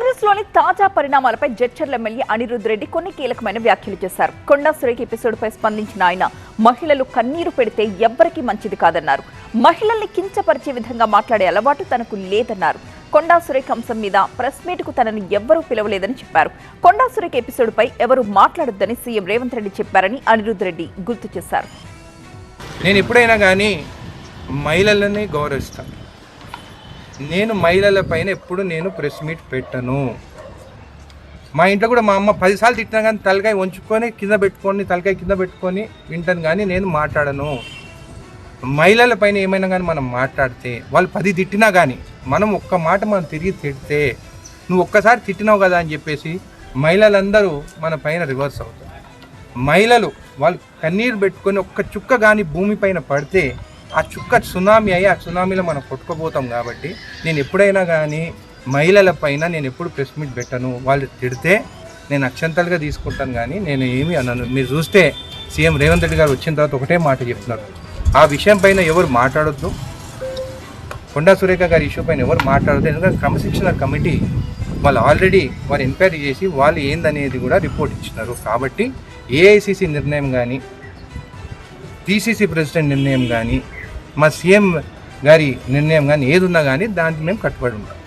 కాంగ్రెస్ లోని తాజా పరిణామాలపై జడ్చర్ల ఎమ్మెల్యే అనిరుద్ రెడ్డి కొన్ని కీలకమైన వ్యాఖ్యలు చేశారు. కొండా సురేఖ ఎపిసోడ్ పై స్పందించిన ఆయన మహిళలు కన్నీరు పెడితే ఎవ్వరికీ మంచిది కాదన్నారు. మహిళల్ని కించపరిచే విధంగా మాట్లాడే అలవాటు తనకు లేదన్నారు. కొండా సురేఖ అంశం మీద ప్రెస్ మీట్ కు తనను ఎవ్వరూ పిలవలేదని చెప్పారు. కొండా సురేఖ ఎపిసోడ్ పై ఎవరు మాట్లాడొద్దని సీఎం రేవంత్ రెడ్డి చెప్పారని అనిరుద్ రెడ్డి గుర్తు చేశారు. నేను ఎప్పుడైనా కానీ మహిళలని గౌరవిస్తాను. నేను మహిళల పైన ఎప్పుడు నేను ప్రెస్ మీట్ పెట్టను. మా ఇంట్లో కూడా మా అమ్మ 10 సార్లు తిట్టినా కానీ తలకాయ వంచుకొని తలకాయ కింద పెట్టుకొని వింటాను, కానీ నేను మాట్లాడను. మహిళల పైన ఏమైనా కానీ మనం మాట్లాడితే వాళ్ళు 10 తిట్టినా కానీ మనం ఒక్క మాట మనం తిరిగి తిడితే నువ్వు ఒక్కసారి తిట్టినావు కదా అని చెప్పేసి మహిళలందరూ మన పైన రివర్స్ అవుతారు. మహిళలు వాళ్ళు కన్నీరు పెట్టుకొని ఒక్క చుక్క కానీ భూమిపైన పడితే ఆ చుక్క సునామీ అయ్యి ఆ సునామీలో మనం కొట్టుకుపోతాం. కాబట్టి నేను ఎప్పుడైనా కానీ మహిళల పైన నేను ఎప్పుడు ప్రెస్ మీట్ పెట్టను. వాళ్ళు తిడితే నేను అక్షంతలుగా తీసుకుంటాను, కానీ నేను ఏమీ అనను. మీరు చూస్తే సీఎం రేవంత్ రెడ్డి గారు వచ్చిన తర్వాత ఒకటే మాట చెప్తున్నారు, ఆ విషయం పైన ఎవరు మాట్లాడొద్దు, కొండా సురేఖ గారి ఇష్యూ పైన ఎవరు మాట్లాడొద్దు. ఎందుకంటే క్రమశిక్షణ కమిటీ వాళ్ళు ఆల్రెడీ వారు ఎంక్వైరీ చేసి వాళ్ళు ఏందనేది కూడా రిపోర్ట్ ఇచ్చినారు. కాబట్టి ఏఐసిసి నిర్ణయం కానీ పిసిసి ప్రెసిడెంట్ నిర్ణయం కానీ మా సీఎం గారి నిర్ణయం కానీ ఏది ఉన్నా కానీ దానికి మేము కట్టుబడి ఉంటాం.